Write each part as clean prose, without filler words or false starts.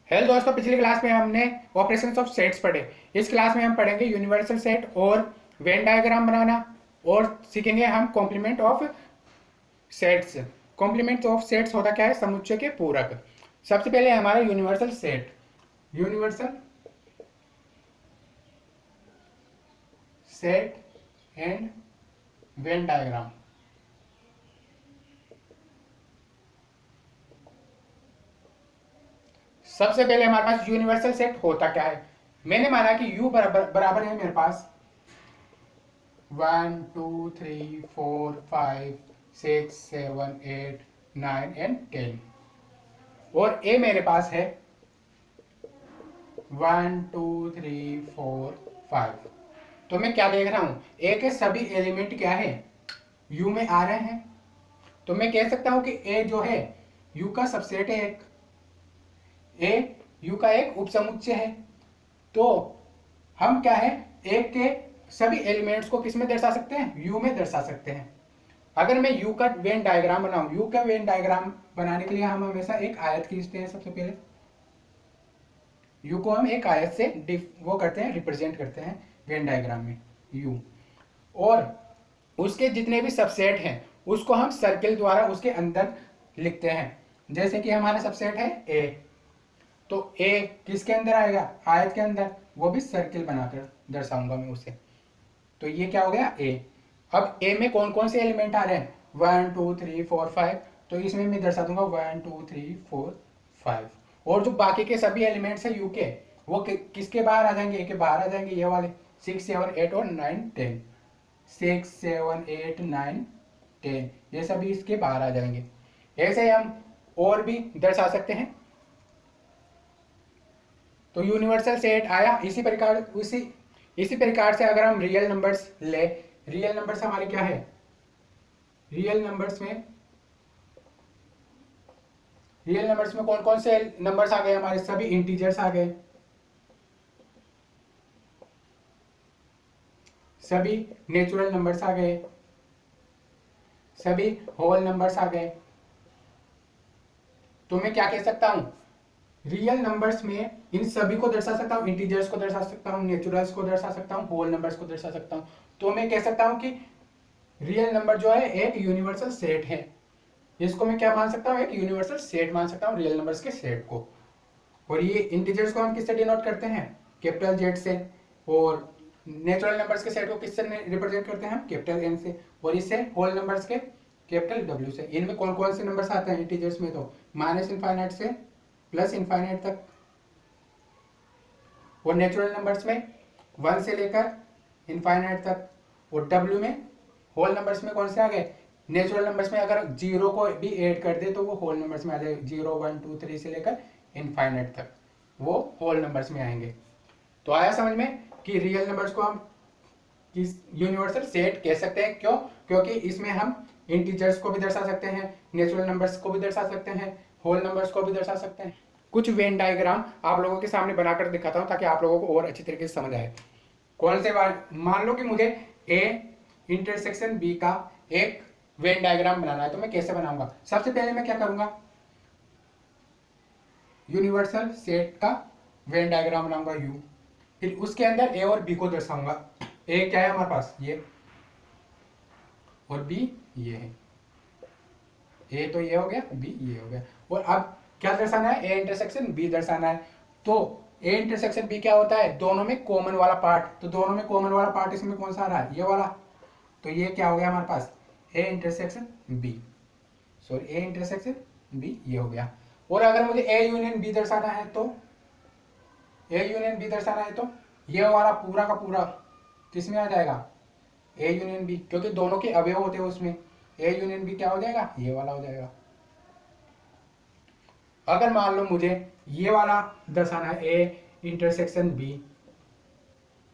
Hello दोस्तों, पिछली class में हमने ऑपरेशंस ऑफ सेट्स पढ़े। इस क्लास में हम पढ़ेंगे यूनिवर्सल सेट और वेन डायग्राम बनाना और सीखेंगे हम complement of sets. Complement of sets होता क्या है? समुच्चय के पूरक। सबसे पहले हमारा universal set, universal set and Venn diagram. सबसे पहले हमारे पास यूनिवर्सल सेट होता क्या है? मैंने माना कि u बराबर बराबर है मेरे पास 1 2 3 4 5 6 7 8 9 एंड 10 और a मेरे पास है 1 2 3 4 5। तो मैं क्या देख रहा हूं? a के सभी एलिमेंट क्या है? u में आ रहे हैं। तो मैं कह सकता हूं कि a जो है u का सबसेट है। एक a u का एक उपसमुच्चय है। तो हम क्या है, एक के सभी एलिमेंट्स को किस में दर्शा सकते हैं? u में दर्शा सकते हैं। अगर मैं u का वेन डायग्राम बनाऊं, u का वेन डायग्राम बनाने के लिए हम हमेशा एक आयत खींचते हैं। सबसे पहले u को हम एक आयत से वो करते हैं, रिप्रेजेंट करते हैं वेन डायग्राम में u। और उसके जितने भी सबसेट हैं उसको हम सर्किल द्वारा उसके अंदर लिखते हैं। जैसे कि हमारा सबसेट है a, तो a किसके अंदर आएगा? आयत के अंदर। वो भी सर्किल बनाकर दर्शाऊंगा मैं उसे। तो ये क्या हो गया? a। अब a में कौन कौन से एलिमेंट आ रहे हैं? 1 2 3 4 5। तो इसमें मैं दर्शा दूंगा 1 2 3 4 5। और जो बाकी के सभी एलिमेंट्स है यू के, वो किसके बाहर आ जाएंगे? a के बाहर आ जाएंगे। ये वाले 6 7 8 और 9 10, 6 7 8 9 10, ये सभी इसके बाहर आ जाएंगे। ऐसे हम और भी दर्शा सकते हैं। तो यूनिवर्सल सेट आया। इसी प्रकार से अगर हम रियल नंबर्स ले, रियल नंबर्स हमारे क्या है? रियल नंबर्स में कौन कौन से नंबर्स आ गए? हमारे सभी इंटीजर्स आ गए, सभी नेचुरल नंबर्स आ गए, सभी होल नंबर्स आ गए। तो मैं क्या कह सकता हूं? रियल नंबर्स में इन सभी को दर्शा सकता हूं, इंटीजर्स को दर्शा सकता हूं, नेचुरल्स को दर्शा सकता हूं, होल नंबर्स को दर्शा सकता हूं। तो मैं कह सकता हूं कि रियल नंबर जो है एक यूनिवर्सल सेट है। इसको मैं क्या मान सकता हूं? एक यूनिवर्सल सेट मान सकता हूं, रियल नंबर्स के सेट को। और ये इंटीजर्स को हम किससे डिनोट करते हैं? कैपिटल जेड से। और नेचुरल नंबर्स के सेट को किससे रिप्रेजेंट करते हैं हम? कैपिटल एन से। और इससे होल नंबर्स के कैपिटल डब्ल्यू से। इनमें कौन कौन से नंबर्स आते हैं इंटीजर्स में? तो माइनस इनफाइनाइट से प्लस इनफाइनाइट तक। और नेचुरल नंबर्स में 1 से लेकर इनफाइनाइट तक। और डब्ल्यू में होल नंबर्स में कौन से आ गए? नेचुरल नंबर्स में अगर 0 को भी ऐड कर दे तो वो होल नंबर्स में आ जाएगा। 0 1 2 3 से लेकर इनफाइनाइट तक वो होल नंबर्स में आएंगे। तो आया समझ में कि रियल नंबर्स को हम किस यूनिवर्सल सेट कह सकते हैं? क्यों? क्योंकि इसमें हम इंटीजर्स को भी दर्शा सकते हैं, नेचुरल नंबर्स को भी दर्शा सकते हैं, होल नंबर्स को भी दर्शा सकते हैं। कुछ वेन डायग्राम आप लोगों के सामने बनाकर दिखाता हूं ताकि आप लोगों को और अच्छी तरीके से समझ आए। कौन से मान लो कि मुझे ए इंटरसेक्शन बी का एक वेन डायग्राम बनाना है। तो मैं कैसे बनाऊंगा? सबसे पहले मैं क्या करूंगा? यूनिवर्सल सेट का वेन डायग्राम बनाऊंगा यू। फिर उसके अंदर ए और बी को दर्शाऊंगा। ए क्या है हमारे पास? ये। और बी ये है। ए तो ये हो गया, बी ये हो गया। और अब क्या दर्शाना है? ए इंटरसेक्शन बी दर्शाना है। तो ए इंटरसेक्शन बी क्या होता है? दोनों में कॉमन वाला पार्ट। तो दोनों में कॉमन वाला पार्ट इसमें कौन सा आ रहा है? ये वाला। तो ये क्या हो गया हमारे पास? A intersection B, sorry A intersection B ये हो गया। और अगर मुझे ए यूनियन बी दर्शाना है तो ये वाला पूरा का पूरा किस में आ जाएगा? ए यूनियन बी, क्योंकि दोनों के अवयव होते हैं उसमें। ए यूनियन बी क्या हो जाएगा? ये वाला हो जाएगा। अगर मान लो मुझे ये वाला दर्शाना है, A intersection B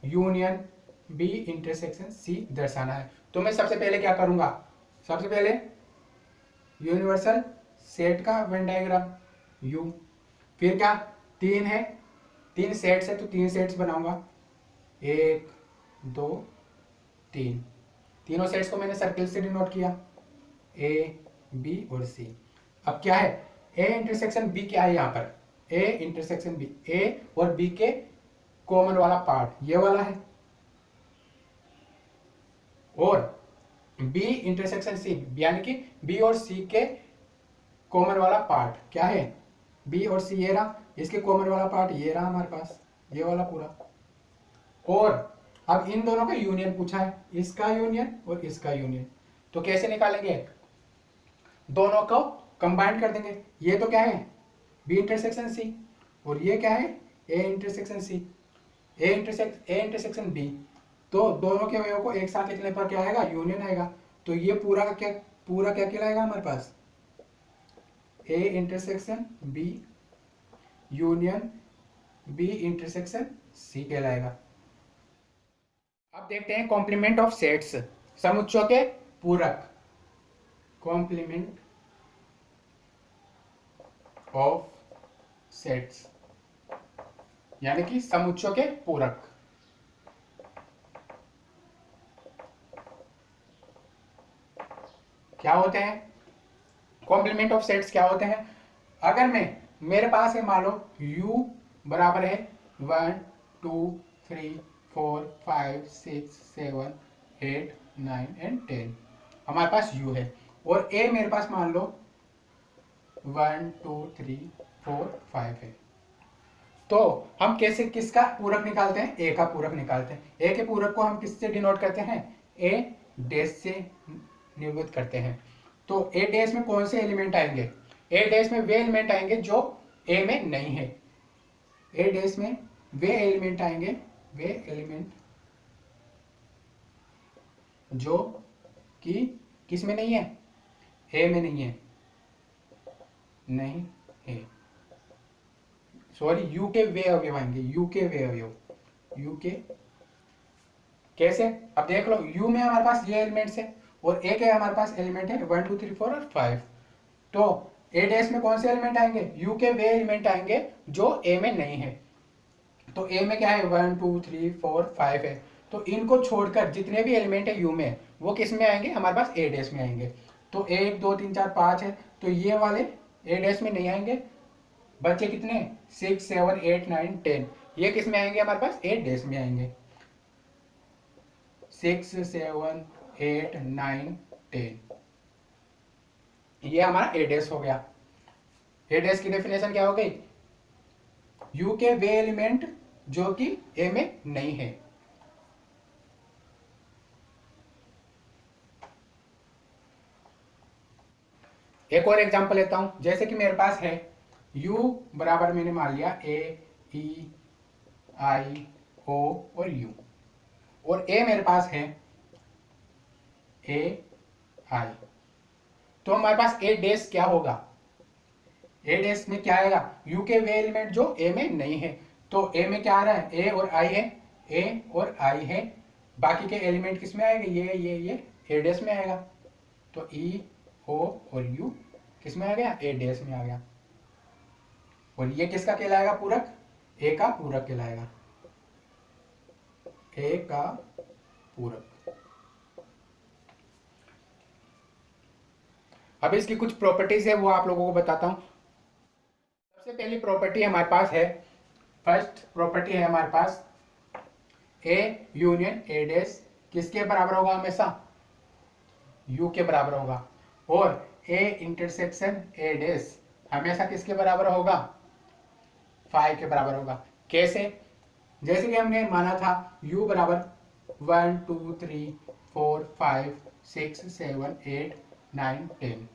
union B intersection C दर्शाना है, तो मैं सबसे पहले क्या करूंगा? सबसे पहले यूनिवर्सल सेट का वेन डायग्राम यू। फिर क्या? 3 है, 3 सेट्स है तो 3 सेट्स बनाऊंगा। 1 2 3, तीनों सेट्स को मैंने सर्किल से डिनोट किया, ए बी और सी। अब क्या है? ए इंटरसेक्शन बी क्या है यहाँ पर? ए इंटरसेक्शन बी, ए और बी के कॉमन वाला पार्ट ये वाला है, और बी इंटरसेक्शन सी, यानी कि बी और सी के कॉमन वाला पार्ट क्या है, बी और सी ये रहा, इसके कॉमन वाला पार्ट ये रहा हमारे पास, ये वाला पूरा। और अब इन दोनों का यूनियन पूछा है, इसका यूनियन और इसका यूनियन। तो कैसे निकालेंगे, दोनों को कंबाइन कर देंगे। ये तो क्या है, बी इंटरसेक्शन सी, और ये क्या है, A intersection C, A intersection B. तो दोनों के अवयवों को एक साथ लिखने पर क्या आएगा, यूनियन आएगा। तो ये पूरा का क्या, पूरा क्या कहलाएगा हमारे पास, A intersection B union B intersection C कहलाएगा। अब देखते हैं कॉम्प्लीमेंट ऑफ सेट्स, समुच्चयों के पूरक, कॉम्प्लीमेंट ऑफ सेट्स यानी कि समुच्चयों के पूरक। क्या होते हैं कॉम्प्लीमेंट ऑफ सेट्स, क्या होते हैं, अगर मेरे पास है मान लो u बराबर है 1 2 3 4 5 6 7 8 9 एंड 10, हमारे पास u है, और a मेरे पास मान लो 1 2 3 4 5 है। तो हम कैसे किसका पूरक निकालते हैं, a का पूरक निकालते हैं। a के पूरक को हम किससे डिनोट करते हैं, a डैश से निरूपित करते हैं। तो a डैश में कौन से एलिमेंट आएंगे, a डैश में वे एलिमेंट आएंगे जो a में नहीं है, a डैश में वे एलिमेंट आएंगे, वे एलिमेंट जो कि किस में नहीं है, a में नहीं है, नहीं है, सॉरी u के वे अवयव आएंगे, u के वे अवयव, u के कैसे, अब देख लो u में हमारे पास ये एलिमेंट्स है और a के हमारे पास एलिमेंट है 1 2 3 4 और 5। तो a डैश में कौन से एलिमेंट आएंगे, u के वे एलिमेंट आएंगे जो a में नहीं है। तो a में क्या है 1 2 3 4 5 है, तो इनको छोड़कर जितने भी एलिमेंट है u में वो किस में आएंगे, हमारे पास a डैश में आएंगे। तो 1 2 3 4 5 है, तो ये वाले a डैश में नहीं आएंगे, बच्चे कितने 6 7 8 9 10, ये किस में आएंगे, हमारे पास a डैश में आएंगे, 6 7 8 9 10, ये हमारा a डैश हो गया। a डैश की डेफिनेशन क्या हो गई, u के वे एलिमेंट जो कि a में नहीं है। एक और एग्जांपल लेता हूं, जैसे कि मेरे पास है u बराबर मैंने मान लिया a e i o और u, और a मेरे पास है a i। तो हमारे पास a डैश क्या होगा, a डैश में क्या आएगा, u के वे एलिमेंट जो a में नहीं है। तो a में क्या आ रहा है, a और i है, a और i है, बाकी के एलिमेंट किस में आएंगे, ये a डैश में आएगा। तो e o और u किस में आ गया, a डैश में आ गया, और ये किसका कहलाएगा पूरक, a का पूरक कहलाएगा, a का पूरक। अब इसकी कुछ प्रॉपर्टीज है वो आप लोगों को बताता हूं। सबसे पहली प्रॉपर्टी हमारे पास है, फर्स्ट प्रॉपर्टी है हमारे पास a यूनियन a डैश किसके बराबर होगा, हमेशा u के बराबर होगा, और a इंटरसेक्शन a डैश हमेशा किसके बराबर होगा, 5 के बराबर होगा। कैसे, जैसे कि हमने माना था u बराबर 1 2 3 4 5 6 7 8 9 10,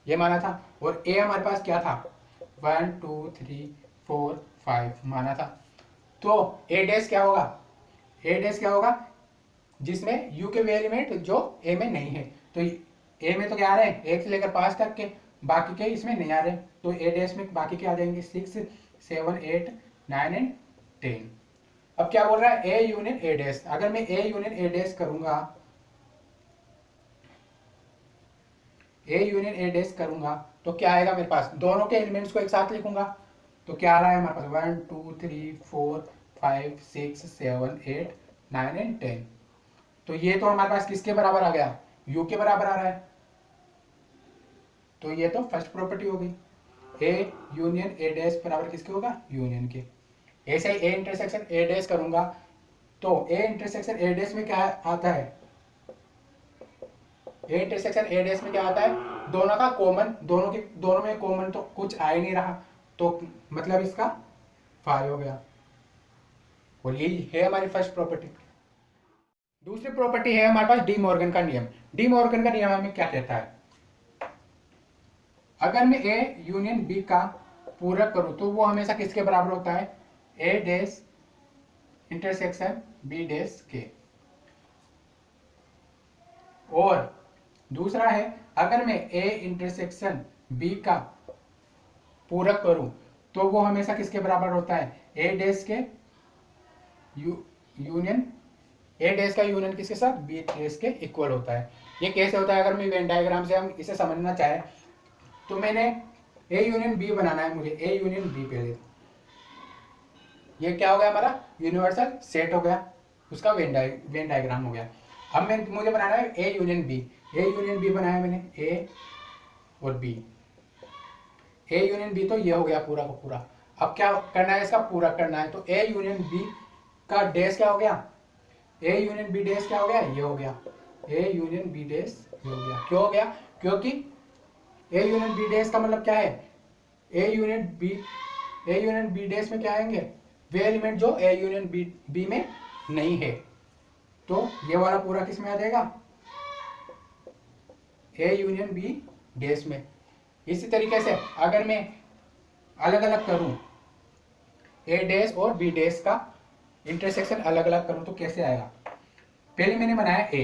ये माना था, और a हमारे पास क्या था 1 2 3 4 5 माना था। तो a डैश क्या होगा, a डैश क्या होगा, जिसमें u के वे एलिमेंट जो a में नहीं है। तो a में तो क्या आ रहे हैं 1 से लेकर 5 तक के, बाकी के इसमें नहीं आ रहे, तो a डैश में बाकी के आ जाएंगे 6 7 8 9 एंड 10। अब क्या बोल रहा है, a यूनियन a डैश, अगर मैं a यूनियन a डैश करूंगा, a यूनियन a डैश करूंगा तो क्या आएगा मेरे पास, दोनों के एलिमेंट्स को एक साथ लिखूंगा, तो क्या आ रहा है हमारे पास 1 2 3 4 5 6 7 8 9 एंड 10। तो ये तो हमारे पास किसके बराबर आ गया, u के बराबर आ रहा है। तो ये तो फर्स्ट प्रॉपर्टी हो गई। ए यूनियन ए डैश बराबर किसके होगा, यूनियन के। ऐसे ही ए इंटरसेक्शन ए डैश करूंगा तो ए इंटरसेक्शन ए डैश में क्या आता है, ए इंटरसेक्शन ए डैश में क्या आता है, दोनों का कॉमन, दोनों में कॉमन तो कुछ आ ही नहीं रहा, तो मतलब इसका फाई हो गया। और यही है हमारी फर्स्ट प्रॉपर्टी। दूसरी प्रॉपर्टी है हमारे पास डी मॉर्गन का नियम। डी मॉर्गन का नियम हमें क्या कहता है, अगर मैं ए यूनियन बी का पूरक करूं तो वो हमेशा किसके बराबर होता है, ए डैश इंटरसेक्शन बी डैश के। और दूसरा है, अगर मैं ए इंटरसेक्शन बी का पूरक करूं तो वो हमेशा किसके बराबर होता है, ए डैश के यूनियन, ए डैश का यूनियन किसके साथ, बी डैश के इक्वल होता है। ये कैसे होता है, अगर मैं वेन डायग्राम से हम इसे समझना चाहे तो मैंने ए यूनियन बी बनाना है, मुझे ए यूनियन बी पहले, ये क्या हो गया हमारा यूनिवर्सल सेट हो गया, उसका वेन डायग्राम हो गया। अब मुझे बनाना है A union B, A union B बनाया मैंने, ए और बी, ए यूनियन बी तो ये हो गया पूरा का पूरा। अब क्या करना है, इसका पूरा करना है, तो ए यूनियन बी का डैश क्या हो गया, ए यूनियन बी डैश क्या हो गया, ये हो गया, ए यूनियन बी डैश ये हो गया। क्यों हो गया, क्योंकि ए यूनियन बी डैश का मतलब क्या है, ए यूनियन बी डैश में क्या आएंगे, वे एलिमेंट जो ए यूनियन बी में नहीं है, तो ये वाला पूरा किस में आ जाएगा, ए यूनियन बी डैश में। इसी तरीके से अगर मैं अलग अलग करूं, ए डैश और बी डैश का इंटरसेक्शन अलग अलग करूं तो कैसे आएगा, पहले मैंने बनाया ए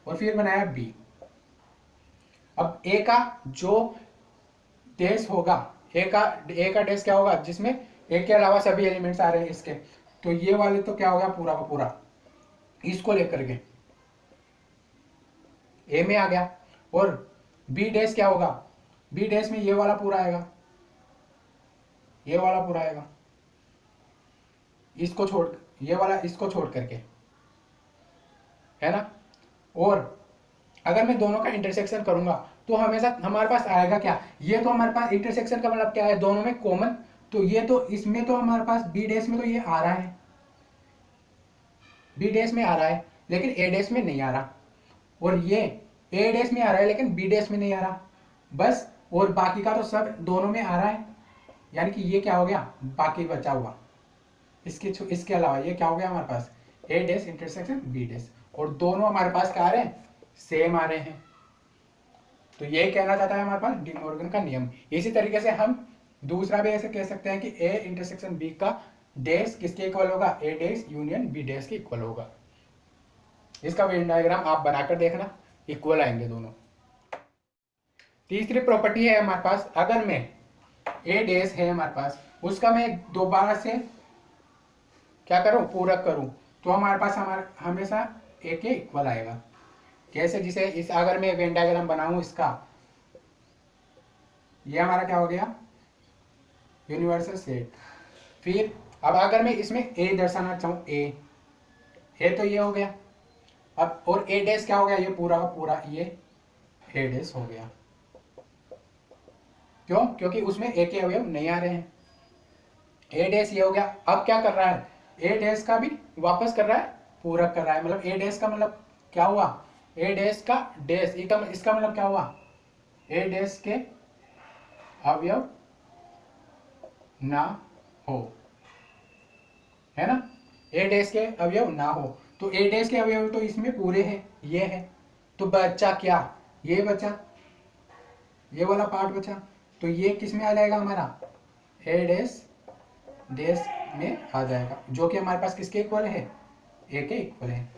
और फिर बनाया बी। अब ए का जो डैश होगा, ए का डैश क्या होगा, जिसमें ए के अलावा सभी एलिमेंट्स आ रहे हैं इसके, तो ये वाले तो क्या होगा पूरा का पूरा इसको लेकर के ए में आ गया। और बी डैश क्या होगा, बी डैश में ये वाला पूरा आएगा, ये वाला पूरा आएगा, इसको छोड़, ये वाला इसको छोड़ करके, है ना। और अगर मैं दोनों का इंटरसेक्शन करूंगा तो हमेशा हमारे पास आएगा क्या, ये तो हमारे पास इंटरसेक्शन का मतलब क्या है, दोनों में कॉमन, तो ये तो इसमें तो हमारे पास बी डैश में तो ये आ रहा है, बी डैश में आ रहा है लेकिन ए डैश में नहीं आ रहा, और ये ए डैश में आ रहा है लेकिन बी डैश में नहीं आ रहा बस, और बाकी का तो सब दोनों में आ रहा है, यानी कि ये क्या हो गया, बाकी बचा हुआ इसके अलावा ये क्या हो गया हमारे पास, ए डैश इंटरसेक्शन बी डैश, और दोनों हमारे पास क्या आ रहे हैं, सेम आ रहे हैं। तो ये कहना चाहता है हमारे पास डी मॉर्गन का नियम। इसी तरीके से हम दूसरा भी ऐसे कह सकते हैं कि ए इंटरसेक्शन बी का डैश किसके इक्वल होगा, ए डैश यूनियन बी डैश के इक्वल होगा। इसका वेन डायग्राम आप बनाकर देखना, इक्वल आएंगे दोनों। तीसरी प्रॉपर्टी है हमारे पास, अगर मैं ए डैश है हमारे पास, उसका मैं दोबारा से क्या करूं, पूरक करूं, तो हमारे पास हमेशा ए के इक्वल आएगा। कैसे, जिसे इस अगर मैं वेन डायग्राम बनाऊं इसका, ये हमारा क्या हो गया, यूनिवर्सल सेट। फिर अब अगर मैं इसमें ए दर्शाना चाहूं, ए तो ये हो गया, अब और ए डैश क्या हो गया, ये पूरा का पूरा ये ए डैश हो गया। क्यों, क्योंकि उसमें ए के अवयव नहीं आ रहे हैं, ए डैश ये हो गया। अब क्या कर रहा है, ए डैश का भी वापस कर रहा है, पूरक कर रहा है, मतलब ए डैश का मतलब क्या हुआ, ए डैश का डैश, इसका मतलब क्या हुआ, ए डैश के अवयव ना हो, है ना, ए डैश के अवयव ना हो, तो ए डैश के अवयव तो इसमें पूरे हैं, ये है, तो बचा क्या, ये बचा, ये वाला पार्ट बचा, तो ये किस में आ जाएगा हमारा, ए डैश डैश में आ जाएगा, जो कि हमारे पास किसके इक्वल है, ए के इक्वल है।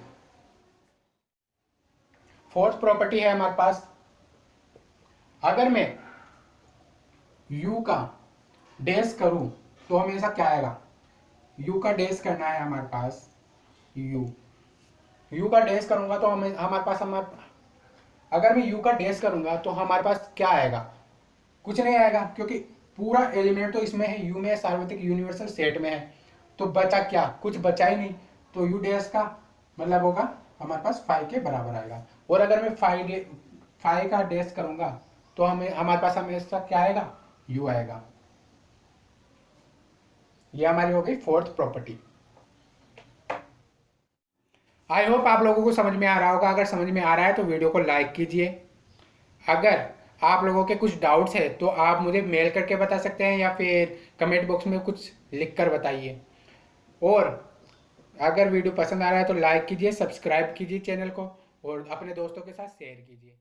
फोर्थ प्रॉपर्टी है हमारे पास, अगर मैं u का डैश करूं तो हमेशा क्या आएगा, u का डैश करना है हमारे पास, u का डैश करूंगा तो अगर मैं u का डैश करूंगा तो हमारे पास क्या आएगा, कुछ नहीं आएगा, क्योंकि पूरा एलिमेंट तो इसमें है, u में सार्वत्रिक यूनिवर्सल सेट में है, तो बचा क्या, कुछ बचा ही नहीं, तो u डैश का मतलब होगा हमारे पास फाई के बराबर आएगा। और अगर मैं फाई का डैश करूंगा तो हमारे पास हमेशा क्या आएगा, यू आएगा। ये हमारी हो गई फोर्थ प्रॉपर्टी। आई होप आप लोगों को समझ में आ रहा होगा। अगर समझ में आ रहा है तो वीडियो को लाइक कीजिए। अगर आप लोगों के कुछ डाउट्स है तो आप मुझे मेल करके बता सकते हैं या फिर कमेंट बॉक्स में कुछ लिख कर बताइए। और अगर वीडियो पसंद आ रहा है तो लाइक कीजिए, सब्सक्राइब कीजिए चैनल को और अपने दोस्तों के साथ शेयर कीजिए।